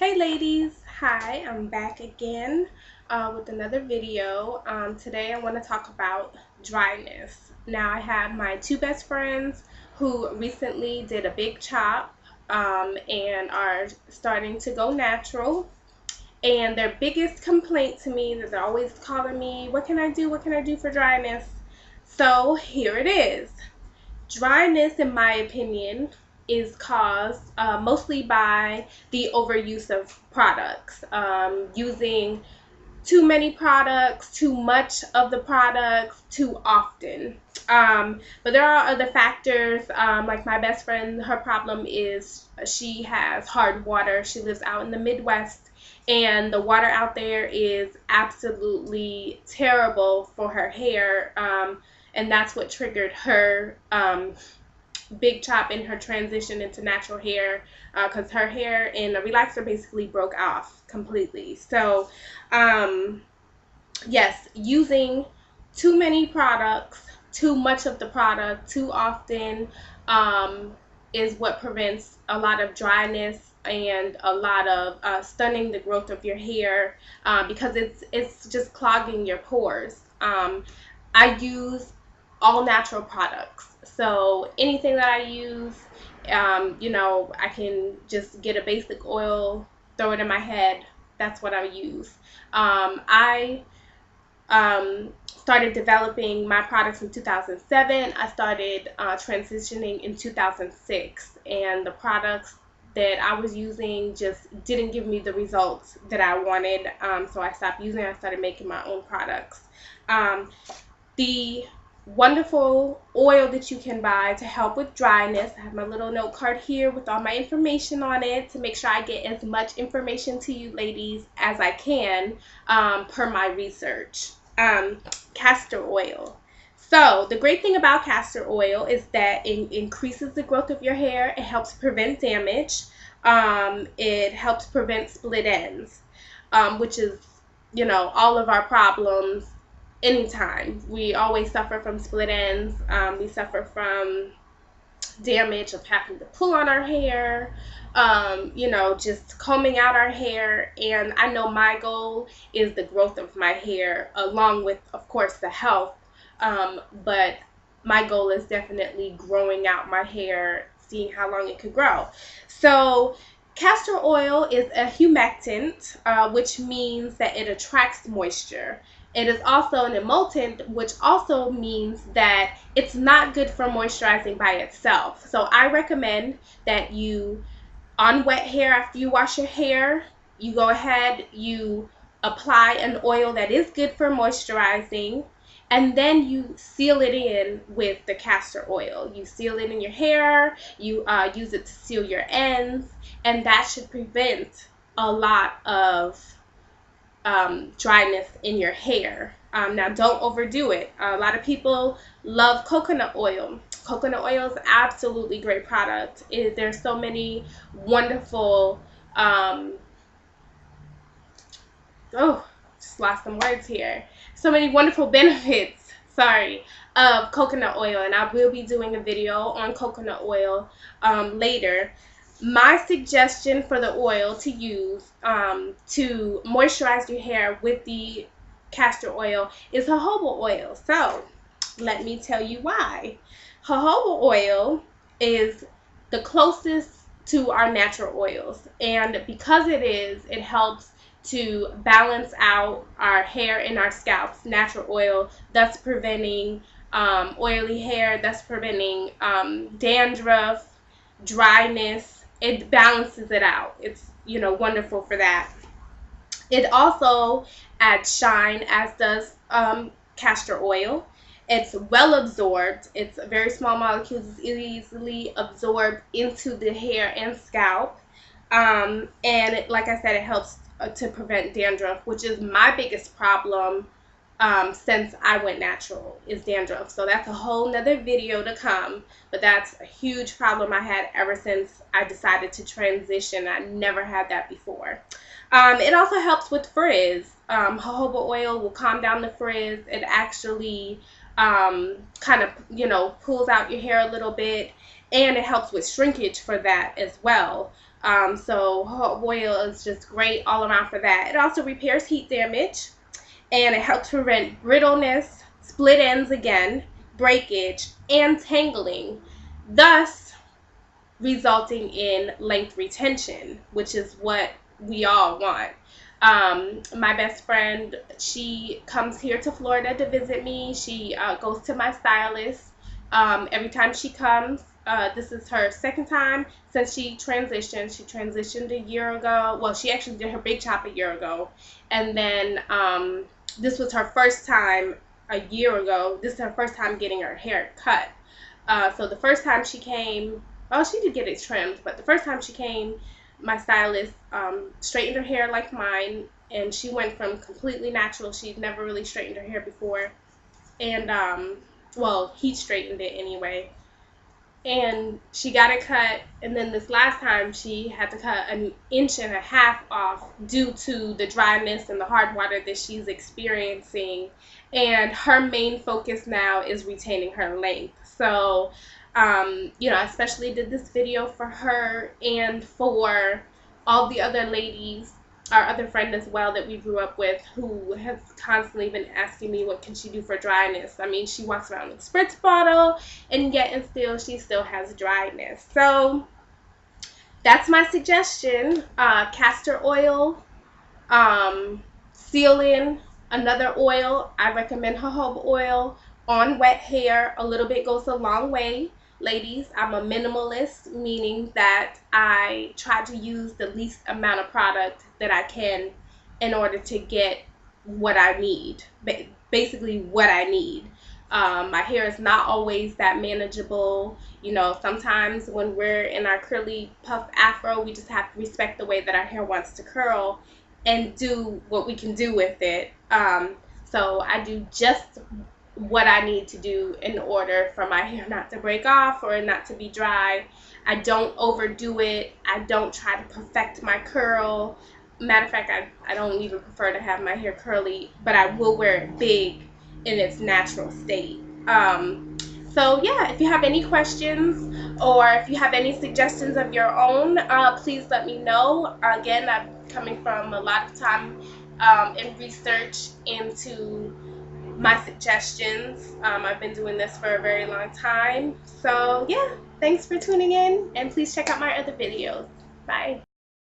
Hey ladies, hi, I'm back again with another video. Today I want to talk about dryness. Now I have my two best friends who recently did a big chop and are starting to go natural. And their biggest complaint to me is they're always calling me, what can I do? What can I do for dryness? So here it is. Dryness, in my opinion, is caused mostly by the overuse of products, using too many products, too much of the products, too often. But there are other factors, like my best friend, her problem is she has hard water. She lives out in the Midwest, and the water out there is absolutely terrible for her hair. And that's what triggered her big chop in her transition into natural hair, because her hair in a relaxer basically broke off completely. So yes, using too many products, too much of the product, too often, is what prevents a lot of dryness and a lot of stunning the growth of your hair, because it's just clogging your pores. I use all natural products. So anything that I use, I can just get a basic oil, throw it in my head. That's what I use. I started developing my products in 2007. I started transitioning in 2006, and the products that I was using just didn't give me the results that I wanted. So I stopped using it. I started making my own products. The wonderful oil that you can buy to help with dryness. I have my little note card here with all my information on it to make sure I get as much information to you ladies as I can, per my research. Castor oil. So the great thing about castor oil is that it increases the growth of your hair. It helps prevent damage. It helps prevent split ends, which is, all of our problems. Anytime we always suffer from split ends. We suffer from damage of having to pull on our hair, just combing out our hair. And I know my goal is the growth of my hair, along with, of course, the health. But my goal is definitely growing out my hair, seeing how long it could grow. So castor oil is a humectant, which means that it attracts moisture. It is also an emulsant, which also means that it's not good for moisturizing by itself. So I recommend that you, on wet hair, after you wash your hair, you go ahead, you apply an oil that is good for moisturizing, and then you seal it in with the castor oil. You seal it in your hair, you use it to seal your ends, and that should prevent a lot of dryness in your hair. Now, don't overdo it. A lot of people love coconut oil. Coconut oil is absolutely great product. There's so many wonderful, just lost some words here. So many wonderful benefits, of coconut oil, and I will be doing a video on coconut oil later. My suggestion for the oil to use to moisturize your hair with the castor oil is jojoba oil. So let me tell you why. Jojoba oil is the closest to our natural oils, and because it helps to balance out our hair and our scalp's natural oil, thus preventing oily hair, thus preventing dandruff, dryness. It balances it out. It's, wonderful for that. It also adds shine, as does castor oil. It's well absorbed. It's very small molecules. It's easily absorbed into the hair and scalp. And like I said, it helps to prevent dandruff, which is my biggest problem since I went natural, is dandruff. So that's a whole nother video to come, but that's a huge problem I had ever since I decided to transition. I never had that before. It also helps with frizz. Jojoba oil will calm down the frizz. It actually kind of, pulls out your hair a little bit, and it helps with shrinkage for that as well. So jojoba oil is just great all around for that. It also repairs heat damage, and it helps prevent brittleness, split ends again, breakage, and tangling, thus resulting in length retention, which is what we all want. My best friend, she comes here to Florida to visit me. She goes to my stylist every time she comes. This is her second time since she transitioned. She transitioned a year ago. Well, she actually did her big chop a year ago. And then this was her first time a year ago. This is her first time getting her hair cut. So the first time she came, well, she did get it trimmed, but the first time she came, my stylist straightened her hair like mine, and she went from completely natural. She'd never really straightened her hair before, and well, he straightened it anyway. And she got it cut, and then this last time she had to cut an inch and a half off due to the dryness and the hard water that she's experiencing. And her main focus now is retaining her length. So you know, I especially did this video for her and for all the other ladies, our other friend as well that we grew up with, who has constantly been asking me what can she do for dryness. I mean, she walks around with a spritz bottle, and yet and still she still has dryness. So that's my suggestion. Castor oil, seal-in, another oil. I recommend jojoba oil on wet hair. A little bit goes a long way. Ladies, I'm a minimalist, meaning that I try to use the least amount of product that I can in order to get what I need, basically what I need. My hair is not always that manageable. You know, sometimes when we're in our curly puff afro, we just have to respect the way that our hair wants to curl and do what we can do with it. So I do just what I need to do in order for my hair not to break off or not to be dry. I don't overdo it. I don't try to perfect my curl. Matter of fact, I don't even prefer to have my hair curly, but I will wear it big in its natural state. So yeah, if you have any questions or if you have any suggestions of your own, please let me know. Again, I'm coming from a lot of time in research into my suggestions. I've been doing this for a very long time. So yeah, thanks for tuning in, and please check out my other videos. Bye.